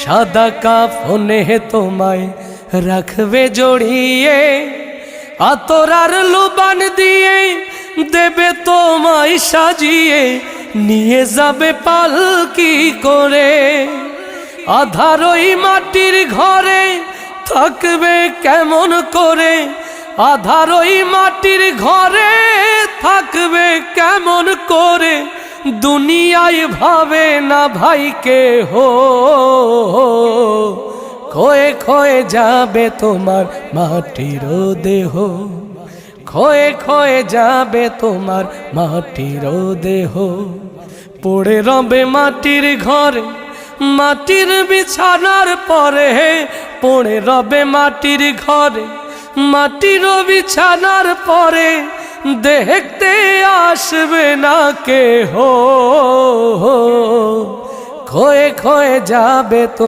সাদা কাফনে তোমায় রাখবে জড়িয়ে, আতরার লুবান দিয়ে দেবে তোমায় সাজিয়ে, নিয়ে যাবে পালকি করে। আধার ওই মাটির ঘরে থাকবে কেমন করে, আধার ওই মাটির ঘরে থাকবে কেমন করে, দুনিয়ায় ভাবে না ভাইকে হো। ক্ষয়ে ক্ষয়ে যাবে তোমার মাটির দেহ, ক্ষয়ে ক্ষয়ে যাবে তোমার মাটির দেহ। পড়ে রবে মাটির ঘরে মাটির বিছানার পরে, পড়ে রবে মাটির ঘরে মাটির বিছানার পরে, দেখতে আসবে না কেহ। ক্ষয়ে ক্ষয়ে যাবে তো